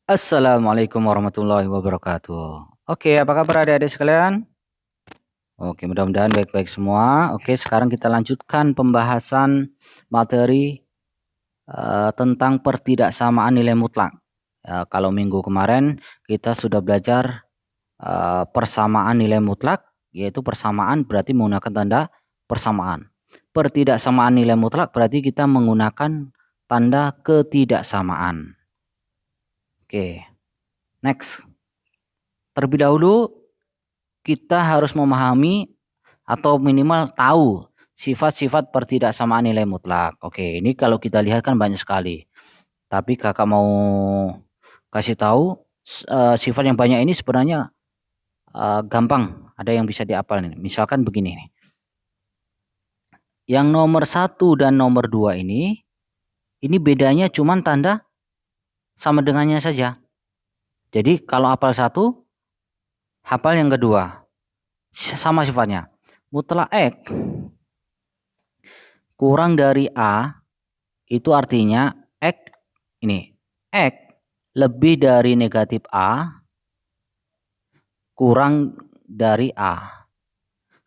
Assalamualaikum warahmatullahi wabarakatuh. Oke, apa kabar adik-adik sekalian? Oke, mudah-mudahan baik-baik semua. Oke, sekarang kita lanjutkan pembahasan materi tentang pertidaksamaan nilai mutlak. Kalau minggu kemarin kita sudah belajar persamaan nilai mutlak, yaitu persamaan berarti menggunakan tanda persamaan. Pertidaksamaan nilai mutlak berarti kita menggunakan tanda ketidaksamaan. Oke, next. Terlebih dahulu kita harus memahami atau minimal tahu sifat-sifat pertidaksamaan nilai mutlak. Oke, ini kalau kita lihat kan banyak sekali. Tapi kakak mau kasih tahu sifat yang banyak ini sebenarnya gampang. Ada yang bisa dihafal nih. Misalkan begini nih. Yang nomor 1 dan nomor 2 ini bedanya cuma tanda sama dengannya saja. Jadi kalau hafal satu, hafal yang kedua. Sama sifatnya. Mutlak X kurang dari A itu artinya X lebih dari negatif A kurang dari A.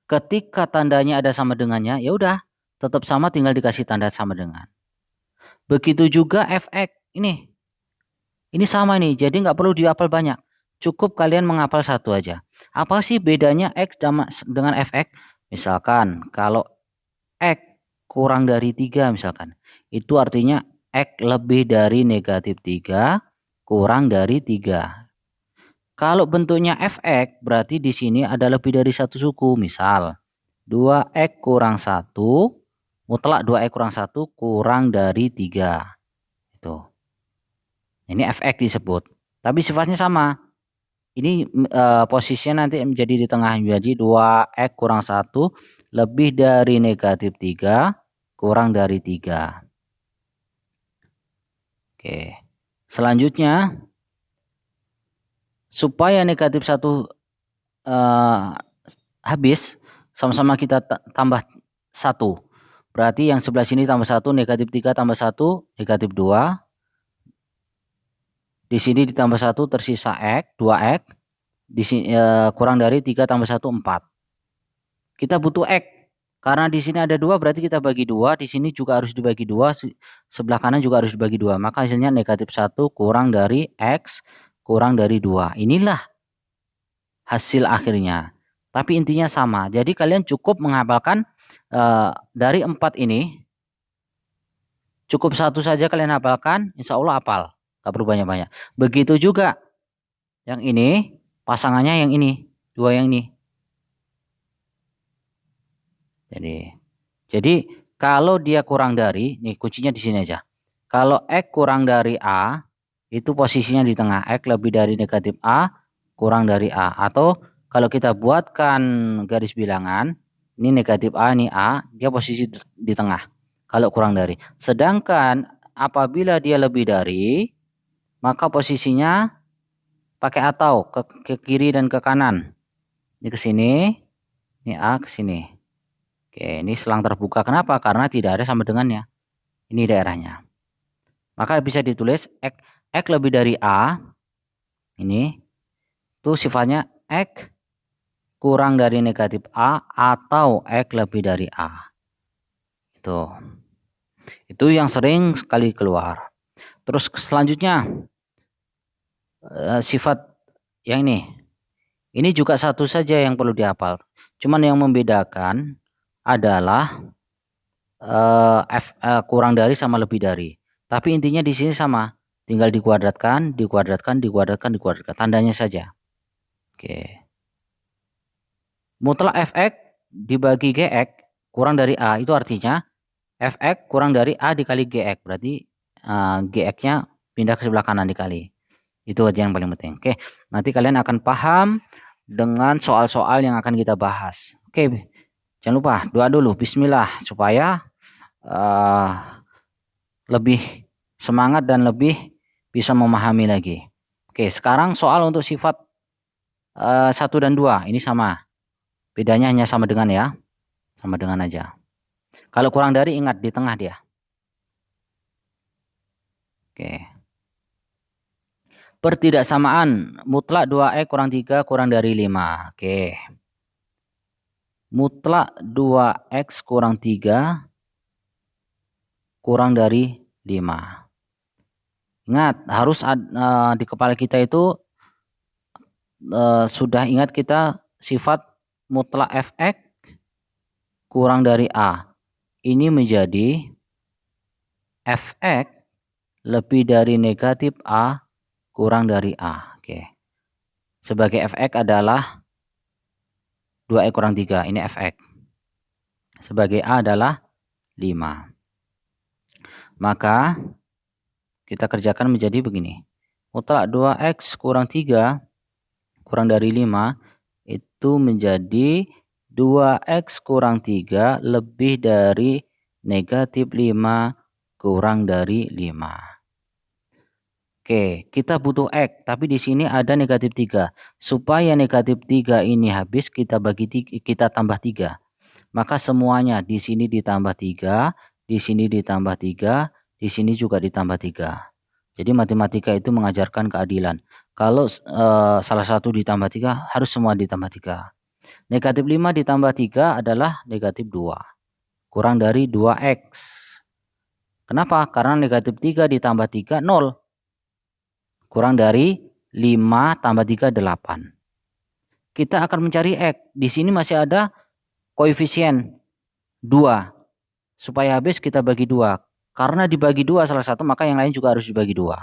Ketika tandanya ada sama dengannya, ya udah tetap sama, tinggal dikasih tanda sama dengan. Begitu juga Fx ini sama nih, jadi nggak perlu dihafal banyak. Cukup kalian menghafal satu aja. Apa sih bedanya X dengan Fx? Misalkan kalau X kurang dari 3 misalkan. Itu artinya X lebih dari negatif 3 kurang dari 3. Kalau bentuknya Fx berarti di sini ada lebih dari satu suku. Misal 2x kurang 1 mutlak 2x kurang 1 kurang dari 3. Itu. Ini Fx disebut. Tapi sifatnya sama. Ini posisinya nanti menjadi di tengah, jadi 2x kurang 1 lebih dari negatif 3 kurang dari 3. Oke. Selanjutnya supaya negatif 1 habis, sama-sama kita tambah 1. Berarti yang sebelah sini tambah 1, negatif 3 tambah 1, negatif 2. Di sini ditambah 1 tersisa X, 2X. Di sini kurang dari 3 tambah 1, 4. Kita butuh X. Karena di sini ada 2 berarti kita bagi 2, di sini juga harus dibagi 2, sebelah kanan juga harus dibagi 2. Maka hasilnya negatif 1 kurang dari X kurang dari 2. Inilah hasil akhirnya. Tapi intinya sama. Jadi kalian cukup menghafalkan dari 4 ini. Cukup satu saja kalian hafalkan, insya Allah hafal. Gak perlu banyak-banyak. Begitu juga yang ini, pasangannya yang ini. Dua yang ini. Jadi kalau dia kurang dari, nih kuncinya di sini aja. Kalau X kurang dari A, itu posisinya di tengah. X lebih dari negatif A, kurang dari A. Atau kalau kita buatkan garis bilangan, ini negatif A, ini A, dia posisi di tengah. Kalau kurang dari. Sedangkan apabila dia lebih dari, maka posisinya pakai atau ke kiri dan ke kanan. Ini ke sini, ini A ke sini. Oke, ini selang terbuka. Kenapa? Karena tidak ada sama dengannya. Ini daerahnya. Maka bisa ditulis X lebih dari A. Ini itu sifatnya X kurang dari negatif A atau X lebih dari A. Itu yang sering sekali keluar. Terus selanjutnya sifat yang ini. Ini juga satu saja yang perlu dihafal. Cuman yang membedakan adalah kurang dari sama lebih dari. Tapi intinya di sini sama. Tinggal dikuadratkan, dikuadratkan, dikuadratkan, dikuadratkan. Tandanya saja. Oke. Mutlak Fx dibagi Gx kurang dari A. Itu artinya Fx kurang dari A dikali Gx. Berarti Gx-nya pindah ke sebelah kanan dikali. Itu aja yang paling penting. Oke. Nanti kalian akan paham dengan soal-soal yang akan kita bahas. Oke. Jangan lupa doa dulu. Bismillah. Supaya lebih semangat dan lebih bisa memahami lagi. Oke, sekarang soal untuk sifat 1 dan 2 ini sama. Bedanya hanya sama dengan ya. Sama dengan aja. Kalau kurang dari ingat di tengah dia. Oke. Pertidaksamaan mutlak 2x kurang 3 kurang dari 5. Oke. Mutlak 2x kurang 3 kurang dari 5. Ingat, harus di kepala kita itu sudah ingat kita sifat mutlak fx kurang dari A. Ini menjadi fx lebih dari negatif A kurang dari A. Oke. Sebagai fx adalah 2x kurang 3. Ini fx. Sebagai A adalah 5. Maka kita kerjakan menjadi begini. Mutlak 2x kurang 3 kurang dari 5 itu menjadi 2x kurang 3 lebih dari negatif 5 kurang dari 5. Oke, kita butuh X, tapi di sini ada negatif 3. Supaya negatif 3 ini habis, kita tambah 3. Maka semuanya di sini ditambah 3, di sini ditambah 3, di sini juga ditambah 3. Jadi matematika itu mengajarkan keadilan. Kalau salah satu ditambah 3, harus semua ditambah 3. Negatif 5 ditambah 3 adalah negatif 2. Kurang dari 2X. Kenapa? Karena negatif 3 ditambah 3, 0. Kurang dari 5 tambah 3, 8. Kita akan mencari X. Di sini masih ada koefisien 2. Supaya habis kita bagi 2. Karena dibagi 2 salah satu, maka yang lain juga harus dibagi 2.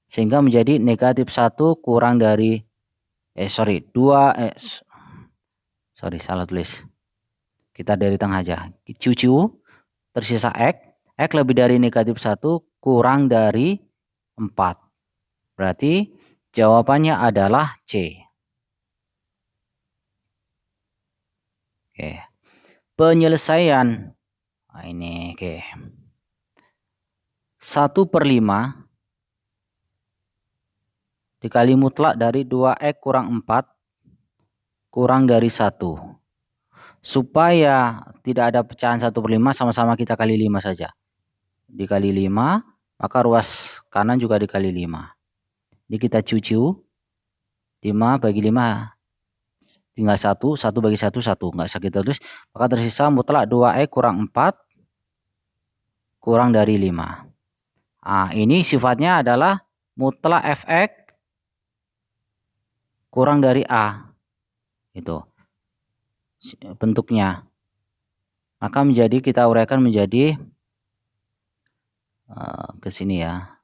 Sehingga menjadi negatif 1 kurang dari 2. Salah tulis. Kita dari tengah aja. Cucu tersisa X. X lebih dari negatif 1 kurang dari 4. Berarti jawabannya adalah C. Oke. Penyelesaian. Nah, ini oke. 1/5 dikali mutlak dari 2x kurang 4 kurang dari 1. Supaya tidak ada pecahan 1/5, sama-sama kita kali 5 saja. Dikali 5, maka ruas kanan juga dikali 5. Ini kita cucu. 5 bagi 5 tinggal 1, 1 bagi 1, 1. Nggak usah kita tulis. Maka tersisa mutlak 2x kurang 4 kurang dari 5. Nah, ini sifatnya adalah mutlak fx kurang dari A. Itu bentuknya. Maka menjadi, kita uraikan menjadi ke sini ya.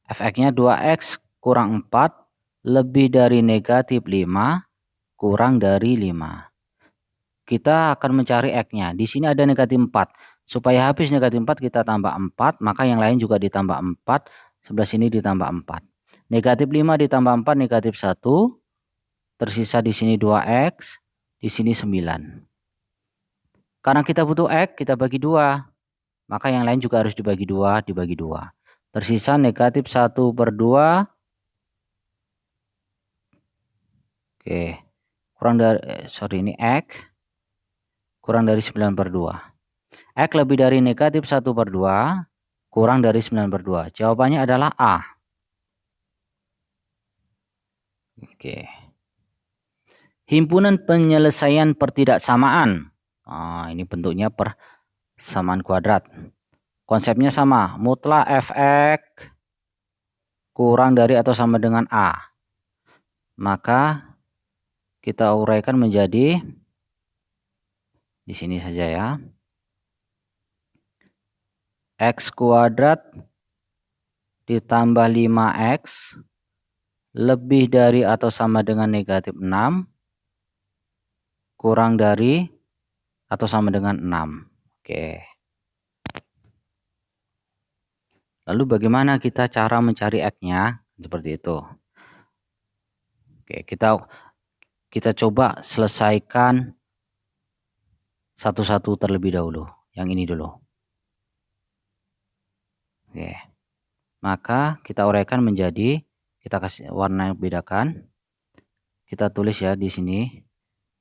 Fx-nya 2x kurang 4 lebih dari negatif 5 kurang dari 5. Kita akan mencari X-nya. Di sini ada negatif 4. Supaya habis negatif 4 kita tambah 4. Maka yang lain juga ditambah 4. Sebelah sini ditambah 4. Negatif 5 ditambah 4 negatif 1. Tersisa di sini 2X. Di sini 9. Karena kita butuh X, kita bagi 2. Maka yang lain juga harus dibagi 2. Dibagi 2. Tersisa negatif 1/2. Oke. Kurang dari, ini X. Kurang dari 9/2. X lebih dari negatif 1/2 kurang dari 9/2. Jawabannya adalah A. Oke. Himpunan penyelesaian pertidaksamaan. Nah, ini bentuknya persamaan kuadrat. Konsepnya sama. Mutlak fx kurang dari atau sama dengan A. Maka kita uraikan menjadi di sini saja ya. X kuadrat ditambah 5x lebih dari atau sama dengan negatif 6 kurang dari atau sama dengan 6. Oke. Lalu bagaimana kita cara mencari X-nya? Seperti itu. Oke, kita coba selesaikan satu-satu terlebih dahulu. Yang ini dulu. Oke. Maka kita uraikan menjadi, kita kasih warna yang bedakan. Kita tulis ya di sini.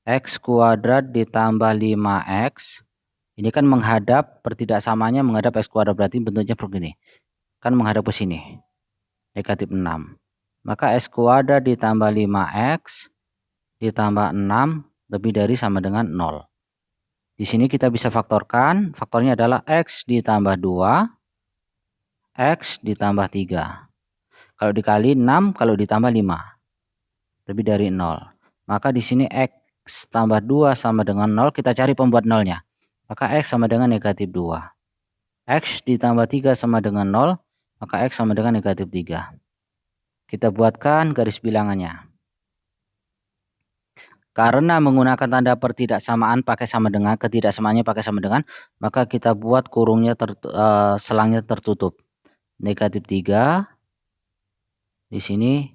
X kuadrat ditambah 5x. Ini kan menghadap, pertidaksamanya menghadap x kuadrat, berarti bentuknya begini. kan menghadap ke sini, negatif 6. Maka X kuadrat ditambah 5X ditambah 6 lebih dari sama dengan 0. Di sini kita bisa faktorkan, faktornya adalah X ditambah 2, X ditambah 3. Kalau dikali 6, kalau ditambah 5, lebih dari 0. Maka di sini X tambah 2 sama dengan 0, kita cari pembuat nolnya. Maka X sama dengan negatif 2. X ditambah 3 sama dengan 0, maka X sama dengan negatif 3. Kita buatkan garis bilangannya. Karena menggunakan tanda pertidaksamaan pakai sama dengan, ketidaksamaannya pakai sama dengan, maka kita buat kurungnya selangnya tertutup. Negatif 3, di sini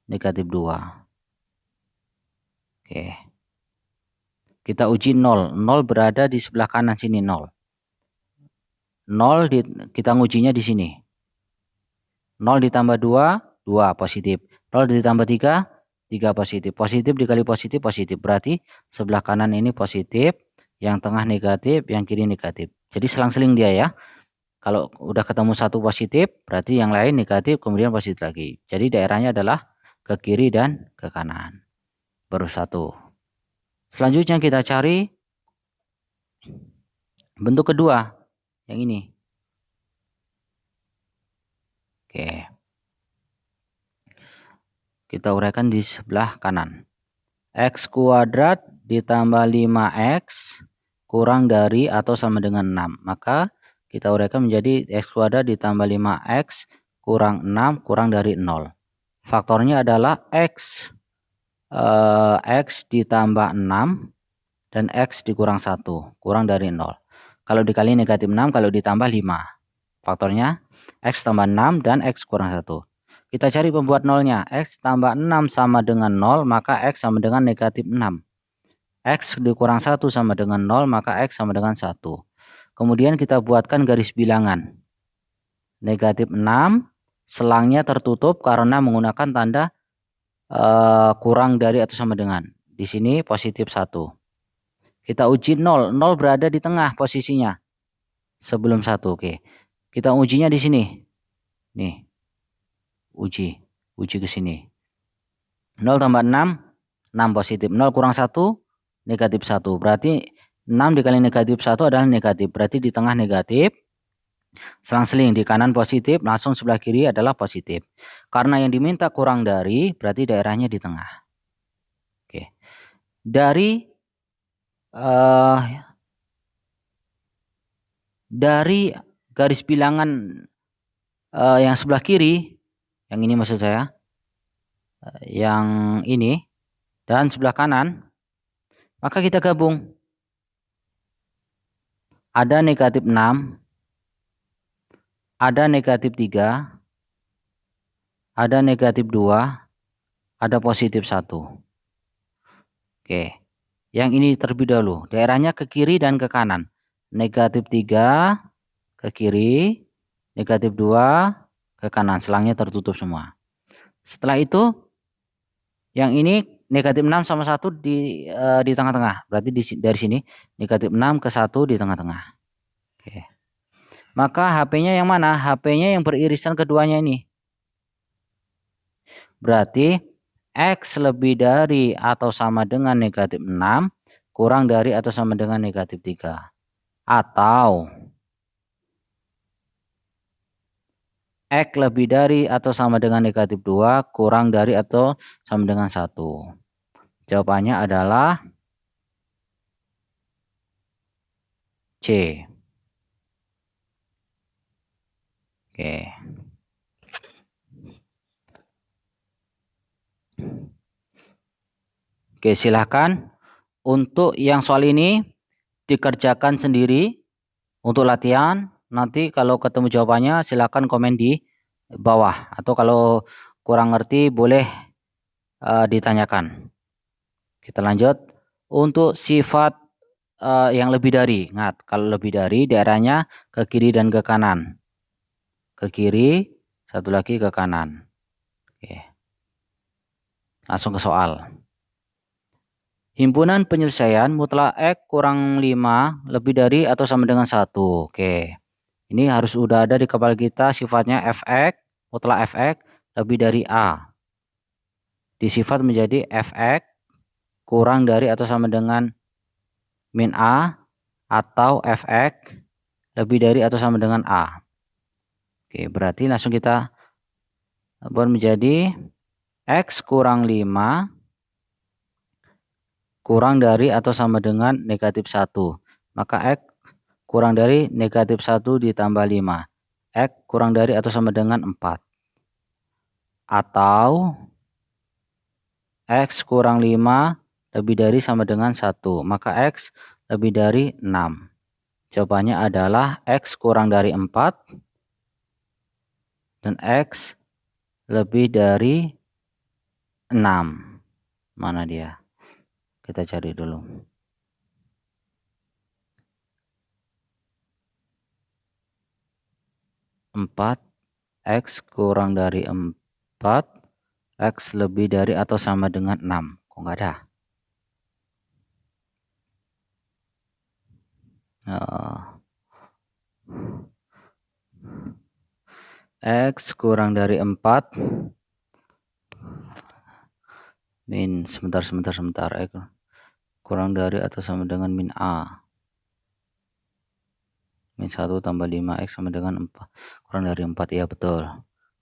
negatif 2. Oke. Kita uji 0. 0 berada di sebelah kanan sini 0. 0 kita ngujinya di sini. 0 ditambah 2, 2 positif. 0 ditambah 3, 3 positif. Positif dikali positif, positif. Berarti sebelah kanan ini positif, yang tengah negatif, yang kiri negatif. Jadi selang-seling dia ya. Kalau udah ketemu satu positif, berarti yang lain negatif, kemudian positif lagi. Jadi daerahnya adalah ke kiri dan ke kanan. Baru satu. Selanjutnya kita cari bentuk kedua, yang ini. Oke. Kita uraikan di sebelah kanan. X kuadrat ditambah 5X kurang dari atau sama dengan 6. Maka kita uraikan menjadi X kuadrat ditambah 5X kurang 6 kurang dari 0. Faktornya adalah X ditambah 6 dan X dikurang 1 kurang dari 0. Kalau dikali negatif 6, kalau ditambah 5. Faktornya X tambah 6 dan X kurang 1. Kita cari pembuat nolnya. X tambah 6 sama dengan 0, maka X sama dengan negatif 6. X dikurang 1 sama dengan 0, maka X sama dengan 1. Kemudian kita buatkan garis bilangan. Negatif 6, selangnya tertutup karena menggunakan tanda kurang dari atau sama dengan. Di sini positif 1. Kita uji 0. 0 berada di tengah posisinya. Sebelum 1, oke. Kita ujinya di sini. Nih. Uji ke sini. 0 tambah 6, 6 positif. 0 kurang 1, negatif 1. Berarti 6 dikali negatif 1 adalah negatif. Berarti di tengah negatif. Selang-seling di kanan positif, langsung sebelah kiri adalah positif. Karena yang diminta kurang dari, berarti daerahnya di tengah. Oke. Dari garis bilangan yang sebelah kiri, yang ini maksud saya, yang ini, dan sebelah kanan, maka kita gabung. Ada negatif 6, ada negatif 3, ada negatif 2, ada positif 1. Oke, yang ini terlebih dahulu, daerahnya ke kiri dan ke kanan. Negatif 3 ke kiri, negatif 2 ke kanan, selangnya tertutup semua. Setelah itu, yang ini negatif 6 sama 1 di tengah-tengah. Berarti dari sini negatif 6 ke 1 di tengah-tengah. Oke. Maka HP-nya yang mana? HP-nya yang beririsan keduanya ini. Berarti X lebih dari atau sama dengan negatif 6 kurang dari atau sama dengan negatif 3. Atau X lebih dari atau sama dengan negatif 2 kurang dari atau sama dengan 1. Jawabannya adalah C. Oke. Oke, silahkan untuk yang soal ini dikerjakan sendiri untuk latihan. Nanti kalau ketemu jawabannya silahkan komen di bawah, atau kalau kurang ngerti boleh ditanyakan. Kita lanjut untuk sifat yang lebih dari. Ingat, kalau lebih dari daerahnya ke kiri dan ke kanan. Ke kiri, satu lagi ke kanan. Oke. Langsung ke soal. Himpunan penyelesaian mutlak X kurang 5 lebih dari atau sama dengan 1. Oke. Ini harus udah ada di kepala kita sifatnya fx mutlak fx lebih dari A. Disifat menjadi fx kurang dari atau sama dengan min A atau fx lebih dari atau sama dengan A. Oke, berarti langsung kita buat menjadi x kurang 5 kurang dari atau sama dengan negatif 1. Maka x kurang dari negatif 1 ditambah 5. X kurang dari atau sama dengan 4. Atau X kurang 5 lebih dari sama dengan 1. Maka X lebih dari 6. Jawabannya adalah X kurang dari 4 dan X lebih dari 6. Mana dia? Kita cari dulu. Empat X kurang dari 4, X lebih dari atau sama dengan 6. Kok nggak ada? X kurang dari 4 min sebentar X kurang dari atau sama dengan min A. Min 1 tambah 5 X sama dengan 4. Kurang dari 4, ya betul.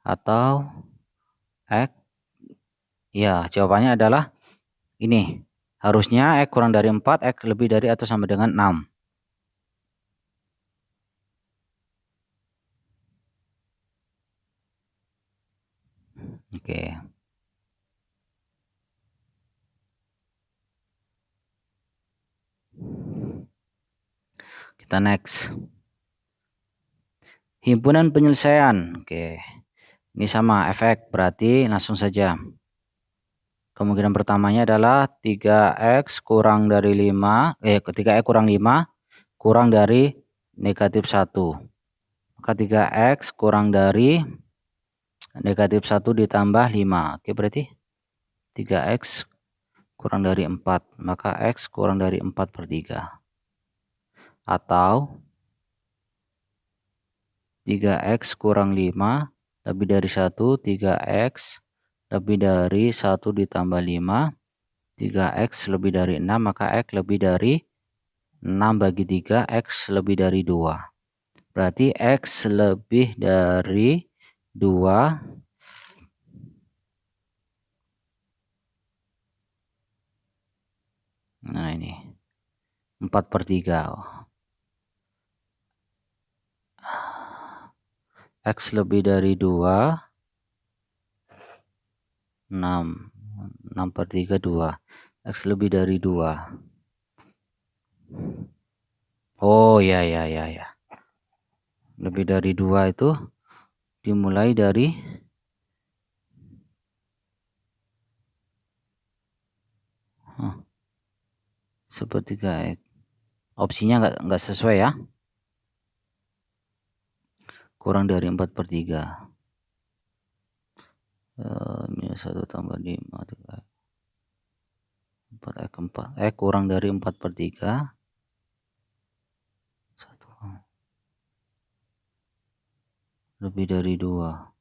Atau X, ya jawabannya adalah ini. Harusnya X kurang dari 4, X lebih dari atau sama dengan 6. Oke. Kita next. Himpunan penyelesaian. Oke. Ini sama efek, berarti langsung saja. Kemungkinan pertamanya adalah 3x kurang dari 5, 3x kurang 5 kurang dari negatif 1. Maka 3x kurang dari negatif 1 ditambah 5. Oke, berarti 3x kurang dari 4. Maka x kurang dari 4/3. Atau 3x kurang 5 lebih dari 1. 3x lebih dari 1 ditambah 5. 3x lebih dari 6. Maka x lebih dari 6/3. X lebih dari 2. Berarti X lebih dari 2 nah ini 4/3. X lebih dari 2 6/3 2. X lebih dari 2. Oh ya. Lebih dari 2 itu dimulai dari sepertiga X. Opsinya nggak sesuai ya. Kurang dari 4/3. Minus 1 tambah 5 4x kurang dari 4/3. 1 lebih dari 2.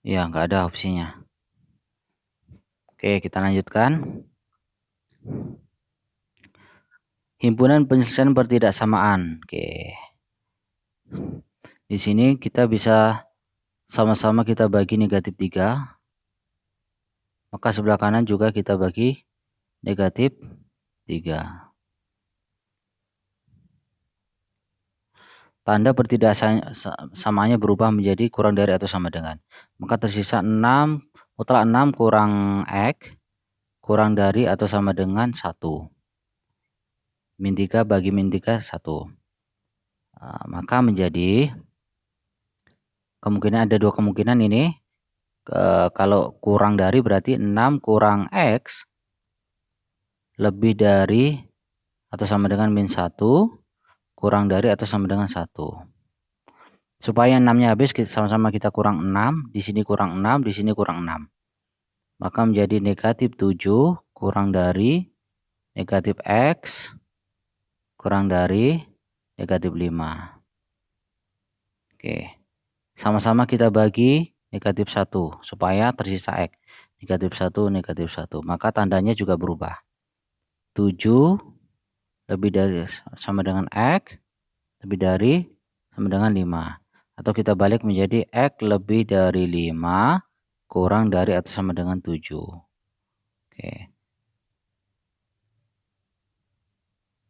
Ya, nggak ada opsinya. Oke, kita lanjutkan. Himpunan penyelesaian pertidaksamaan. Oke. Di sini kita bisa sama-sama kita bagi negatif 3. Maka sebelah kanan juga kita bagi negatif 3. Tanda pertidaksamaannya berubah menjadi kurang dari atau sama dengan. Maka tersisa 6, mutlak 6 kurang X kurang dari atau sama dengan 1. Min 3 bagi min 3 1. Maka menjadi kemungkinan ada 2 kemungkinan ini. Kalau kurang dari berarti 6 kurang X lebih dari atau sama dengan min 1 kurang dari atau sama dengan 1. Supaya 6-nya habis sama-sama kita kurang 6, di sini kurang 6, di sini kurang 6. Maka menjadi negatif 7 kurang dari negatif X kurang dari negatif 5. Oke. Sama-sama kita bagi negatif 1 supaya tersisa X. Negatif 1, negatif 1. Maka tandanya juga berubah. 7 lebih dari sama dengan X, lebih dari sama dengan 5. Atau kita balik menjadi X lebih dari 5 kurang dari atau sama dengan 7. Oke.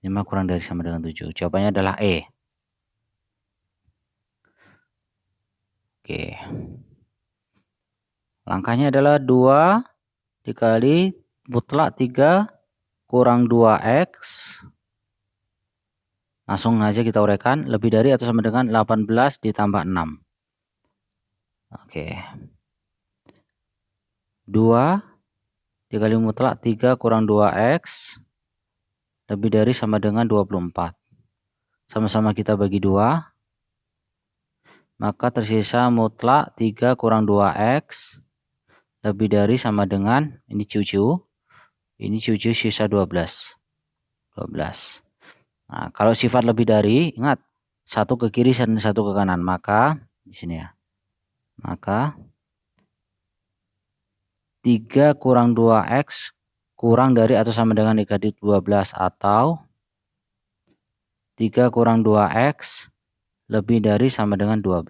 5 kurang dari sama dengan 7. Jawabannya adalah E. Oke. Langkahnya adalah 2 dikali mutlak 3 kurang 2X. Langsung aja kita uraikan. Lebih dari atau sama dengan 18 ditambah 6. Oke. 2 dikali mutlak 3 kurang 2X. Lebih dari sama dengan 24. Sama-sama kita bagi 2. Maka tersisa mutlak 3 kurang 2X. Lebih dari sama dengan, ini cucu. Ini cucu sisa 12. 12. Nah, kalau sifat lebih dari, ingat, satu ke kiri dan satu ke kanan. Maka, di sini ya. Maka 3 kurang 2X kurang dari atau sama dengan negatif 12 atau 3 kurang 2X lebih dari sama dengan 12.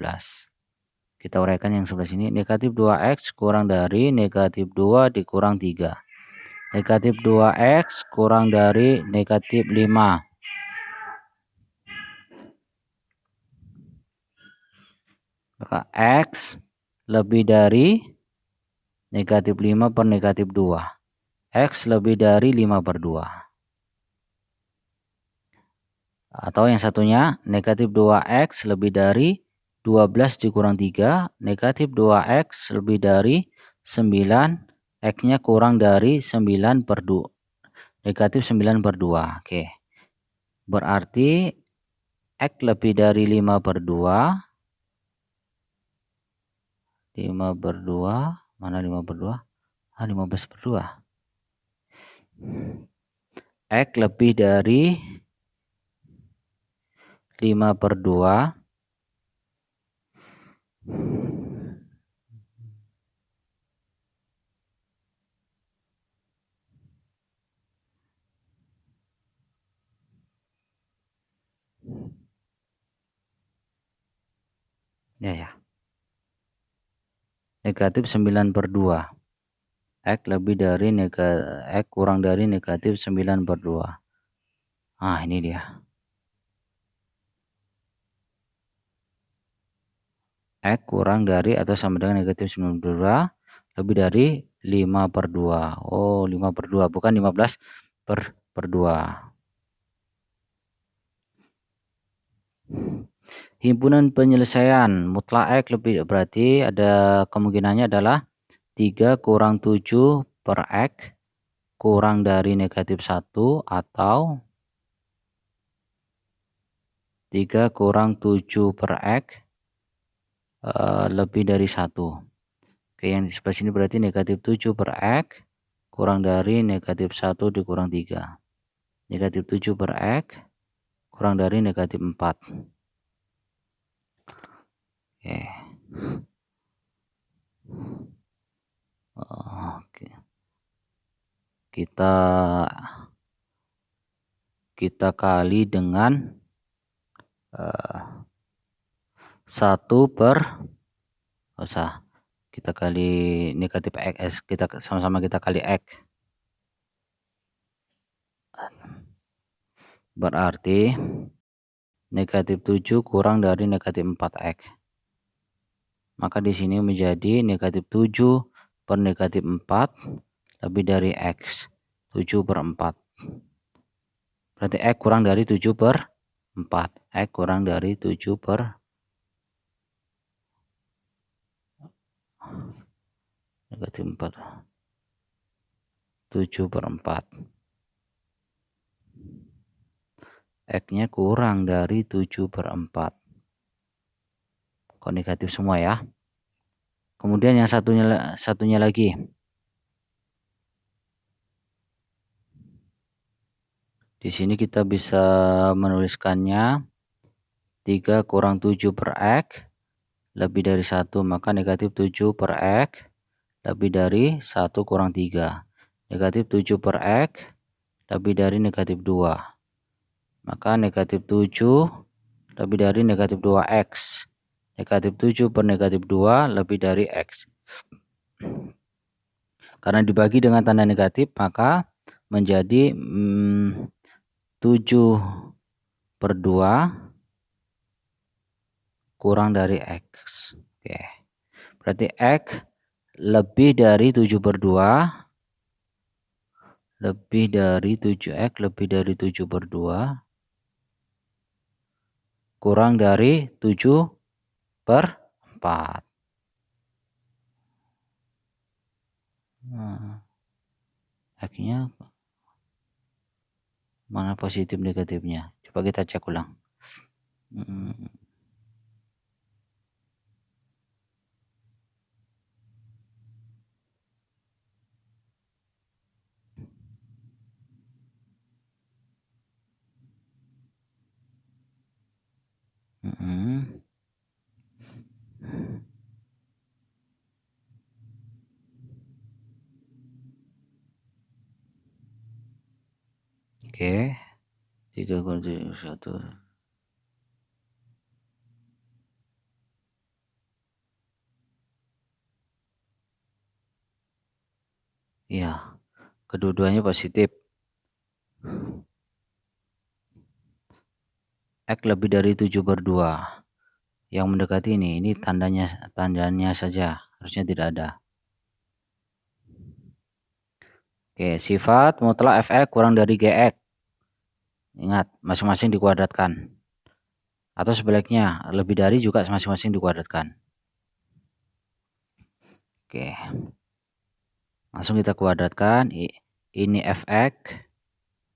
Kita uraikan yang sebelah sini. Negatif 2X kurang dari negatif 2 dikurang 3. Negatif 2X kurang dari negatif 5. Maka X lebih dari negatif 5 per negatif 2. X lebih dari 5 per 2. Atau yang satunya negatif 2X lebih dari 12 dikurang 3. Negatif 2X lebih dari 9. X-nya kurang dari 9 per 2. Negatif 9 per 2. Oke. Berarti X lebih dari 5 per 2. 5 per 2. Mana 5 per 2? 15 per 2. X lebih dari 5 per 2. Ya. Negatif 9 per 2. X lebih dari X kurang dari negatif 9 per 2. Ah, ini dia. X kurang dari atau sama dengan negatif 9 per 2 lebih dari 5 per 2. Oh, 5 per 2 bukan 15 per 2. Himpunan penyelesaian mutlak X lebih, berarti ada kemungkinannya adalah 3 kurang 7 per X kurang dari negatif 1 atau 3 kurang 7 per X lebih dari 1. Oke, yang di sebelah sini berarti negatif 7 per X kurang dari negatif 1 dikurang 3. Negatif 7 per X kurang dari negatif 4. Oke. Oke. Kita kali dengan 1 per usah. Kita kali negatif X, kita sama-sama kita kali X. Berarti negatif 7 kurang dari negatif 4X. Maka di sini menjadi negatif 7 per negatif 4 lebih dari X. 7 per 4. Berarti X kurang dari 7 per 4. X kurang dari 7 per negatif 4. 7 per 4. X-nya kurang dari 7 per 4. Kok negatif semua ya. Kemudian yang satunya lagi. Di sini kita bisa menuliskannya 3 kurang 7 per X lebih dari 1, maka negatif 7 per X lebih dari 1 kurang 3. Negatif 7 per X lebih dari negatif 2. Maka negatif 7 lebih dari negatif 2X. Negatif 7 per negatif 2 lebih dari X. Karena dibagi dengan tanda negatif, maka menjadi 7 per 2 kurang dari X. Oke. Berarti X lebih dari 7 per 2 lebih dari 7X lebih dari 7 per 2 kurang dari 7 per 4. Nah, X-nya mana positif negatifnya? Coba kita cek ulang. Oke, 3 kurang 1. Iya, kedua-duanya positif. X lebih dari 7 per 2. Yang mendekati ini tandanya saja, harusnya tidak ada. Oke, sifat mutlak Fx kurang dari Gx. Ingat, masing-masing dikuadratkan. Atau sebaliknya, lebih dari juga masing-masing dikuadratkan. Oke. Langsung kita kuadratkan. Ini Fx,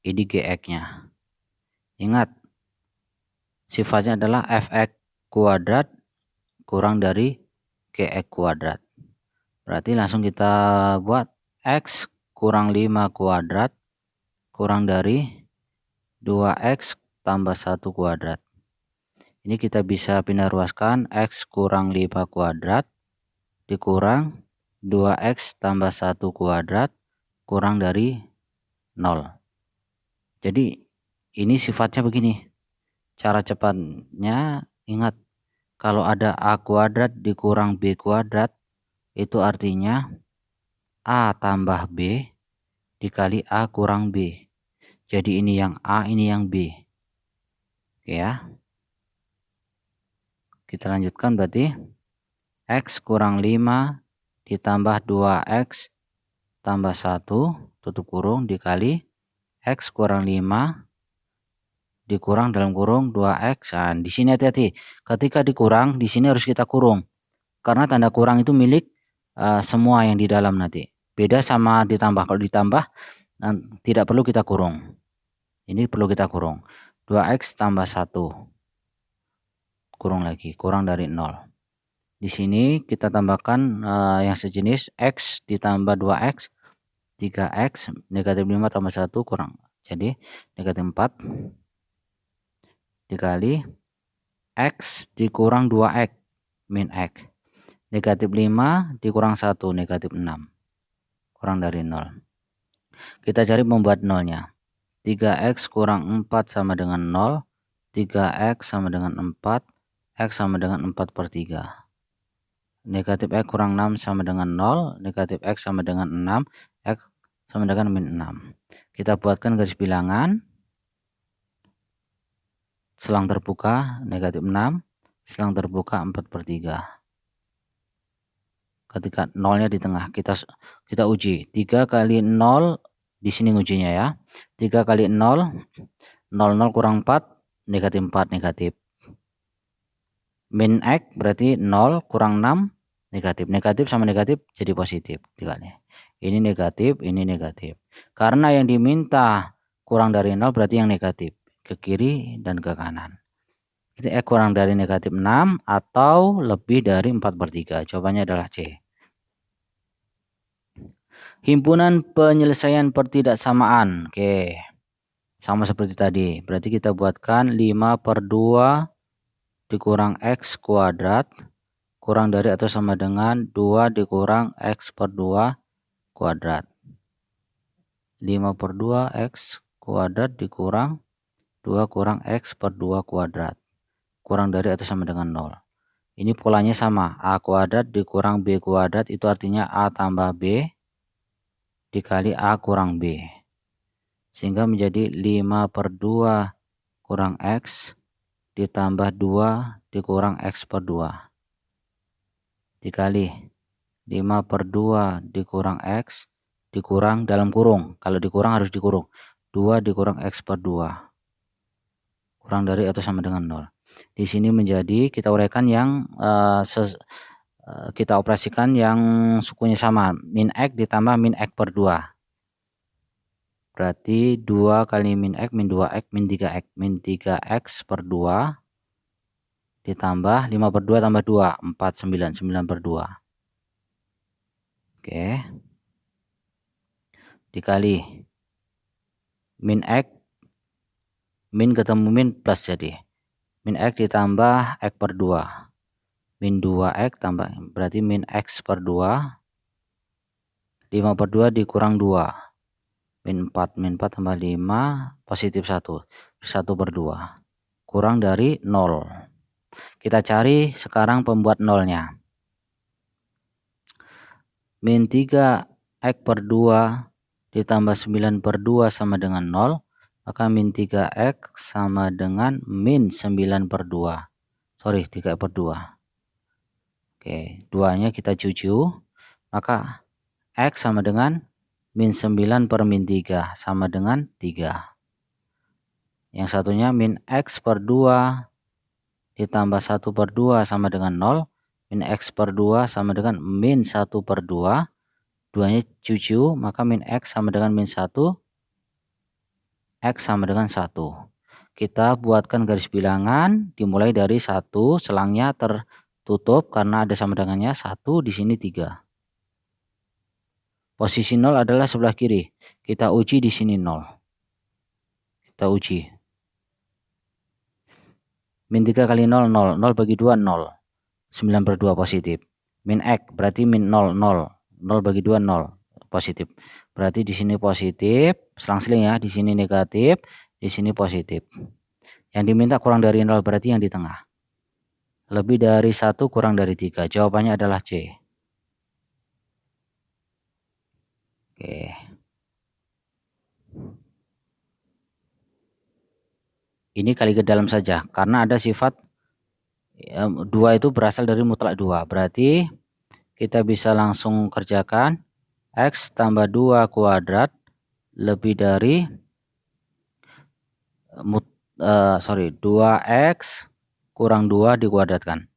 ini Gx-nya. Ingat, sifatnya adalah Fx kuadrat kurang dari Gx kuadrat. Berarti langsung kita buat X kurang 5 kuadrat kurang dari 2X tambah 1 kuadrat. Ini kita bisa pindah ruaskan X kurang 5 kuadrat dikurang 2X tambah 1 kuadrat kurang dari 0. Jadi ini sifatnya begini. Cara cepatnya, ingat, kalau ada A kuadrat dikurang B kuadrat, itu artinya A tambah B dikali A kurang B. Jadi ini yang A, ini yang B. Oke ya. Kita lanjutkan berarti X kurang 5 ditambah 2X tambah 1 tutup kurung dikali X kurang 5 dikurang dalam kurung 2X. Nah, di sini hati-hati. Ketika dikurang, di sini harus kita kurung. Karena tanda kurang itu milik semua yang di dalam nanti. Beda sama ditambah. Kalau ditambah tidak perlu kita kurung. Ini perlu kita kurung. 2X tambah 1. Kurung lagi, kurang dari 0. Di sini kita tambahkan yang sejenis X ditambah 2X. 3X negatif 5 tambah 1 kurang. Jadi negatif 4 dikali X dikurang 2X min X. Negatif 5 dikurang 1 negatif 6. Kurang dari 0. Kita cari membuat nolnya. 3X kurang 4 sama dengan 0. 3X sama dengan 4. X sama dengan 4 per 3. Negatif X kurang 6 sama dengan 0. Negatif X sama dengan 6. X sama dengan min 6. Kita buatkan garis bilangan. Selang terbuka negatif 6. Selang terbuka 4 per 3. Ketika nolnya di tengah, kita uji. 3 kali 0 di sini ujinya ya. 3 kali 0, 0 kurang 4, negatif 4 negatif. Min X berarti 0 kurang 6, negatif. Negatif sama negatif jadi positif. Ini negatif, ini negatif. Karena yang diminta kurang dari 0 berarti yang negatif. Ke kiri dan ke kanan. Jadi X kurang dari negatif 6 atau lebih dari 4 per 3. Jawabannya adalah C. Himpunan penyelesaian pertidaksamaan. Oke. Sama seperti tadi. Berarti kita buatkan 5/2 dikurang X kuadrat kurang dari atau sama dengan 2 dikurang X per 2 kuadrat. 5/2 X kuadrat dikurang 2 kurang X per 2 kuadrat. Kurang dari atau sama dengan 0. Ini polanya sama. A kuadrat dikurang B kuadrat itu artinya A tambah B dikali A kurang B. Sehingga menjadi 5/2 kurang X ditambah 2 dikurang X per 2. Dikali 5/2 dikurang X dikurang dalam kurung. Kalau dikurang harus dikurung. 2 dikurang X per 2. Kurang dari atau sama dengan 0. Di sini menjadi kita uraikan yang kita operasikan yang sukunya sama. Min X ditambah min X per 2. Berarti 2 kali min X min 2X min 3X. Min 3X per 2 ditambah 5/2 tambah 2. 4, 9. 9/2. Oke. Dikali min X. Min ketemu min plus jadi. Min X ditambah X per 2. Min 2X tambah berarti min X per 2. 5/2 dikurang 2. Min 4. Min 4 tambah 5 positif 1. 1/2. Kurang dari 0. Kita cari sekarang pembuat nolnya. Min 3X per 2 ditambah 9/2 sama dengan 0. Maka min 3X sama dengan min 9/2. Sorry, 3/2. Oke, 2-nya kita cucu. Maka X sama dengan min 9 per min 3 sama dengan 3. Yang satunya min X per 2 ditambah 1/2 sama dengan 0. Min X per 2 sama dengan min 1/2. 2-nya cucu, maka min X sama dengan min 1. X sama dengan 1. Kita buatkan garis bilangan dimulai dari 1, selangnya tertutup karena ada sama dengannya 1, di sini 3. Posisi 0 adalah sebelah kiri. Kita uji di sini 0. Kita uji. Min 3 kali 0, 0. 0 bagi 2, 0. 9/2 positif. Min X berarti min 0, 0. 0 bagi 2, 0. Positif. Berarti di sini positif. Selang-seling ya. Di sini negatif. Di sini positif. Yang diminta kurang dari 0 berarti yang di tengah. Lebih dari 1 kurang dari 3. Jawabannya adalah C. Oke. Ini kali ke dalam saja. Karena ada sifat 2 itu berasal dari mutlak 2. Berarti kita bisa langsung kerjakan. X tambah 2 kuadrat lebih dari 2X kurang 2 dikuadratkan.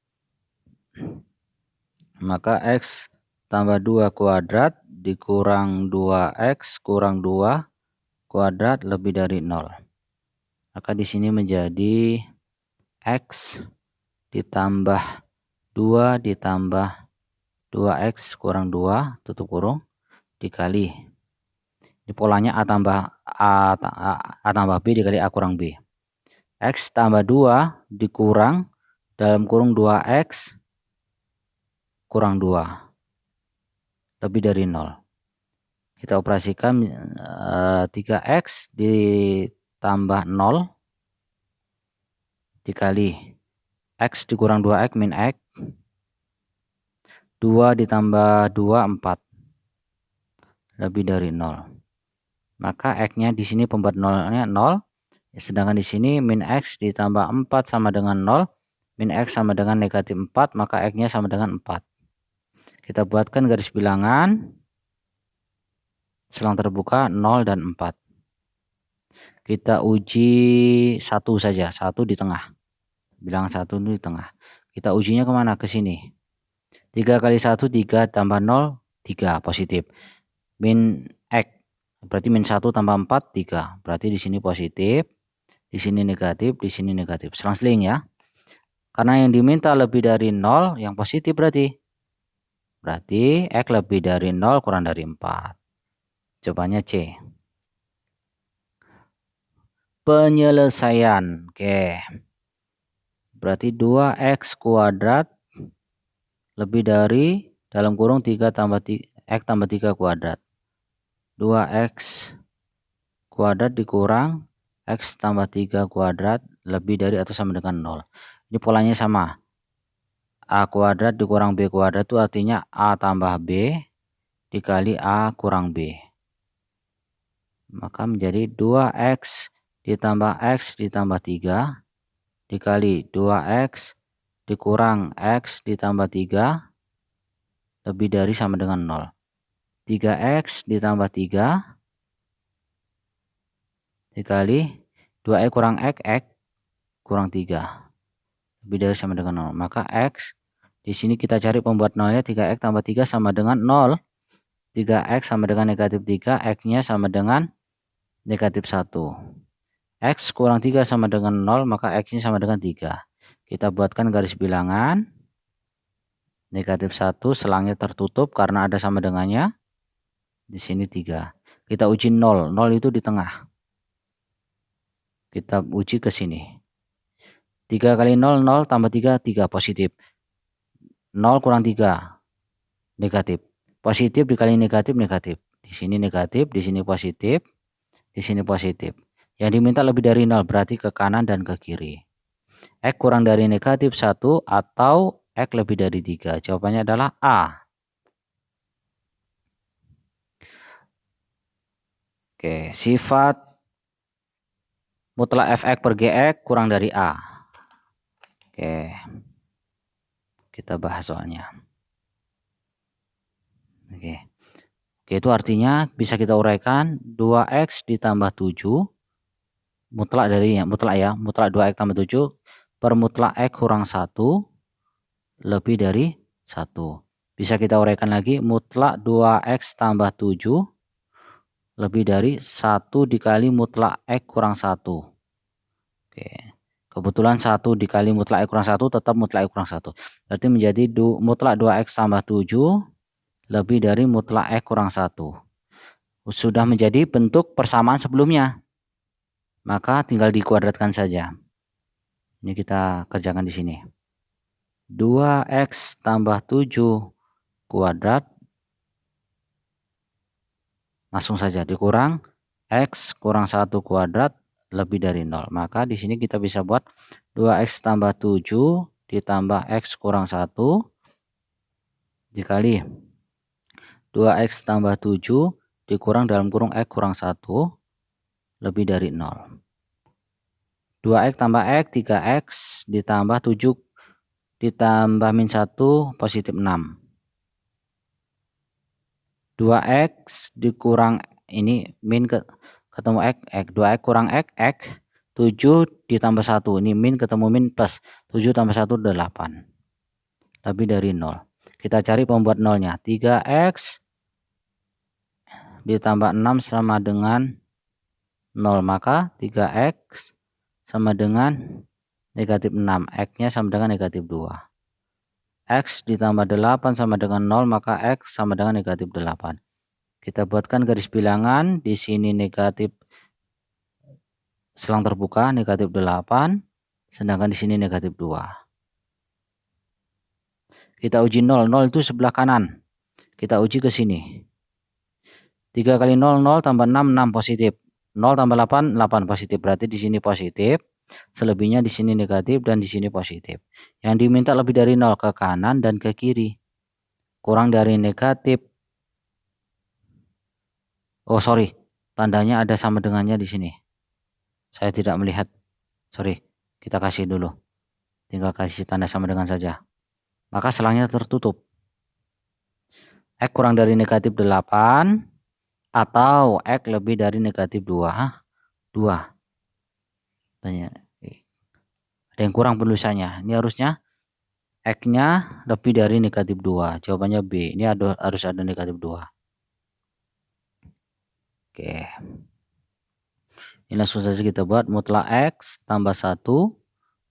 Maka X tambah 2 kuadrat dikurang 2X kurang 2 kuadrat lebih dari 0. Maka di sini menjadi X ditambah 2 ditambah 2X kurang 2 tutup kurung dikali. Ini polanya A tambah B dikali A kurang B. X tambah 2 dikurang dalam kurung 2X kurang 2 lebih dari 0. Kita operasikan 3X ditambah 0 dikali X dikurang 2X min X. 2 ditambah 2, 4 lebih dari 0. Maka X-nya di sini pembuat nolnya 0. Sedangkan di sini min X ditambah 4 sama dengan 0. Min X sama dengan negatif 4. Maka X-nya sama dengan 4. Kita buatkan garis bilangan. Selang terbuka 0 dan 4. Kita uji 1 saja. 1 di tengah. Bilangan 1 itu di tengah. Kita ujinya kemana? Ke sini. 3 kali 1, 3 tambah 0, 3 positif. Min X berarti min 1 tambah 4, 3. Berarti di sini positif, di sini negatif, di sini negatif. Selang-seling ya. Karena yang diminta lebih dari 0, yang positif berarti. Berarti X lebih dari 0 kurang dari 4. Jawabannya C. penyelesaian. Oke. Berarti 2x kuadrat lebih dari dalam kurung 3 tambah 3, x tambah 3 kuadrat. 2x kuadrat dikurang x tambah 3 kuadrat lebih dari atau sama dengan 0. Ini polanya sama. A kuadrat dikurang B kuadrat itu artinya A tambah B dikali A kurang B. Maka menjadi 2x ditambah x ditambah 3 dikali 2x dikurang x ditambah 3 lebih dari sama dengan 0. 3x ditambah 3 dikali 2x kurang x kurang 3 lebih dari sama dengan 0. Maka x di sini kita cari pembuat nolnya, 3x tambah 3 sama dengan 0. 3x sama dengan negatif 3, x-nya sama dengan negatif 1. X kurang 3 sama dengan 0, maka x-nya sama dengan 3. Kita buatkan garis bilangan. Negatif 1, selangnya tertutup karena ada sama dengannya. Di sini 3. Kita uji 0. 0 itu di tengah. Kita uji ke sini. 3 kali 0, 0 tambah 3, 3 positif. 0 kurang 3, negatif. Positif dikali negatif, negatif. Di sini negatif, di sini positif, di sini positif. Yang diminta lebih dari 0 berarti ke kanan dan ke kiri. X kurang dari negatif 1 atau X lebih dari 3. Jawabannya adalah A. Oke, sifat mutlak fx per gx kurang dari A. Oke, kita bahas soalnya. Oke, itu artinya bisa kita uraikan 2x ditambah 7 mutlak dari mutlak 2x tambah 7 per mutlak x kurang 1 lebih dari 1. Bisa kita uraikan lagi, mutlak 2x tambah 7 lebih dari 1 dikali mutlak x kurang 1. Oke, kebetulan 1 dikali mutlak x kurang 1 tetap mutlak x kurang 1. Berarti menjadi mutlak 2x tambah 7 lebih dari mutlak x kurang 1. Sudah menjadi bentuk persamaan sebelumnya. Maka tinggal dikuadratkan saja. Ini kita kerjakan di sini. 2x tambah 7 kuadrat langsung saja dikurang x kurang 1 kuadrat lebih dari 0. Maka di sini kita bisa buat 2x tambah 7 ditambah x kurang 1 dikali 2x tambah 7 dikurang dalam kurung x kurang 1 lebih dari 0. 2x tambah x 3x ditambah 7 ditambah min 1 positif 6. 2x dikurang ini min ketemu x, 2x kurang x, 7 ditambah 1. Ini min ketemu min plus 7 tambah 1 8. Lebih dari 0. Kita cari pembuat nolnya. 3x ditambah 6 sama dengan 0. Maka 3x sama dengan negatif 6. X-nya sama dengan negatif 2. X ditambah 8 sama dengan 0, maka X sama dengan negatif 8. Kita buatkan garis bilangan. Di sini negatif selang terbuka negatif 8, sedangkan di sini negatif 2. Kita uji 0. 0 itu sebelah kanan. Kita uji ke sini. 3 kali 0, 0 tambah 6, 6 positif. 0 tambah 8, 8 positif. Berarti di sini positif. Selebihnya di sini negatif dan di sini positif. Yang diminta lebih dari 0 ke kanan dan ke kiri. Kurang dari negatif. Oh sorry, tandanya ada sama dengannya di sini. Saya tidak melihat. Sorry, kita kasih dulu. Tinggal kasih tanda sama dengan saja. Maka selangnya tertutup. X kurang dari negatif 8 atau X lebih dari negatif 2. 2. Banyak. Ada yang kurang penulisannya. Ini harusnya X-nya lebih dari negatif 2. Jawabannya B. Ini harus ada negatif 2. Oke. Ini langsung saja kita buat mutlak X tambah 1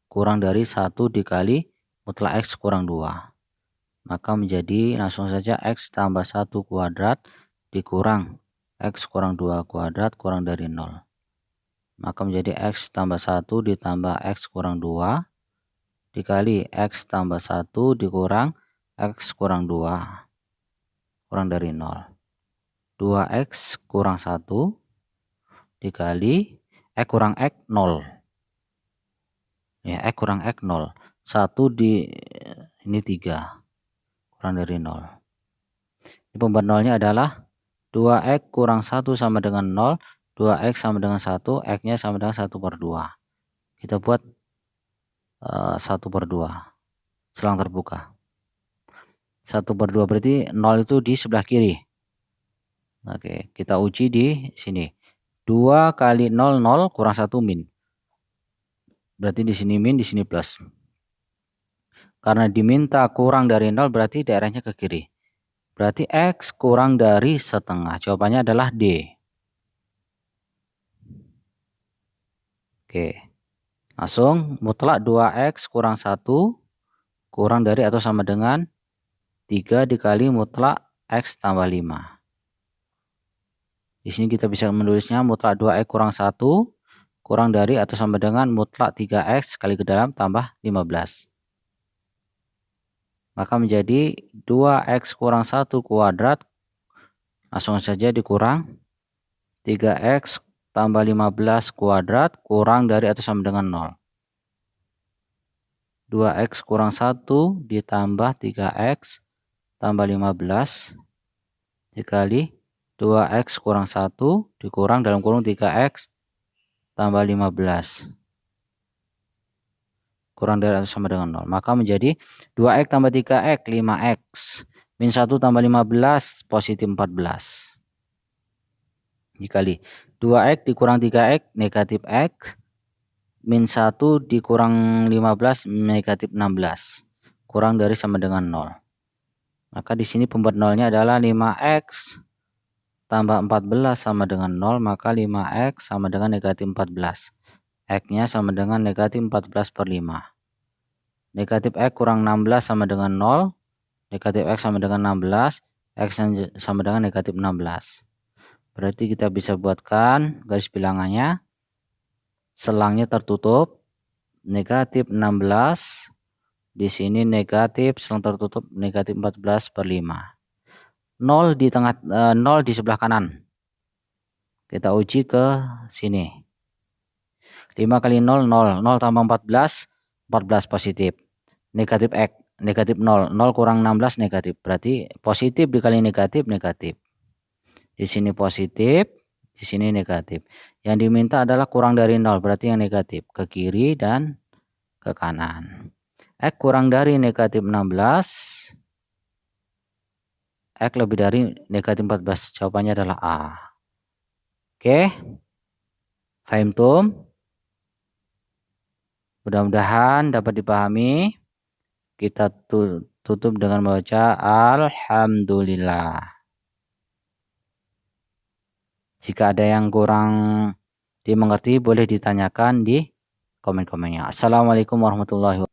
kurang dari 1 dikali mutlak X kurang 2. Maka menjadi langsung saja X tambah 1 kuadrat dikurang X kurang 2 kuadrat kurang dari 0. Maka menjadi X tambah 1 ditambah X kurang 2 dikali X tambah 1 dikurang X kurang 2 kurang dari 0. 2X kurang 1 dikali X kurang X 0. Ya, X kurang X 0. 1 di ini 3 kurang dari 0. Ini pembuat nolnya adalah 2X kurang 1 sama dengan 0. 2X sama dengan 1, X-nya sama dengan 1/2. Kita buat 1/2 selang terbuka. 1/2 berarti 0 itu di sebelah kiri. Oke, kita uji di sini. 2 kali 0, 0 kurang 1 min. Berarti di sini min, di sini plus. Karena diminta kurang dari 0 berarti daerahnya ke kiri. Berarti X kurang dari setengah. Jawabannya adalah D. Oke. Langsung mutlak 2X kurang 1 kurang dari atau sama dengan 3 dikali mutlak X tambah 5. Di sini kita bisa menulisnya mutlak 2X kurang 1 kurang dari atau sama dengan mutlak 3X kali ke dalam tambah 15. Maka menjadi 2X kurang 1 kuadrat. Langsung saja dikurang 3X tambah 15 kuadrat kurang dari atau sama dengan 0. 2X kurang 1 ditambah 3X tambah 15 dikali 2X kurang 1 dikurang dalam kurung 3X tambah 15 kurang dari atau sama dengan 0. Maka menjadi 2X tambah 3X 5X min 1 tambah 15 positif 14 dikali 2X dikurang 3X negatif X min 1 dikurang 15 negatif 16 kurang dari sama dengan 0. Maka di sini pembuat nolnya adalah 5X tambah 14 sama dengan 0, maka 5X sama dengan negatif 14. X-nya sama dengan negatif 14/5. Negatif X kurang 16 sama dengan 0. Negatif X sama dengan 16. X sama dengan negatif 16. Berarti kita bisa buatkan garis bilangannya. Selangnya tertutup. Negatif 16. Di sini negatif selang tertutup negatif 14/5. 0 di tengah 0 di sebelah kanan. Kita uji ke sini. 5 kali 0 0. 0 tambah 14 14 positif. Negatif X negatif 0 0 kurang 16 negatif. Berarti positif dikali negatif negatif. Di sini positif, di sini negatif. Yang diminta adalah kurang dari 0, berarti yang negatif ke kiri dan ke kanan. X kurang dari negatif 16, X lebih dari negatif 14. Jawabannya adalah A. Oke. Fahim? Mudah-mudahan dapat dipahami. Kita tutup dengan membaca Alhamdulillah. Jika ada yang kurang dimengerti boleh ditanyakan di komen-komennya. Assalamualaikum warahmatullahi wabarakatuh.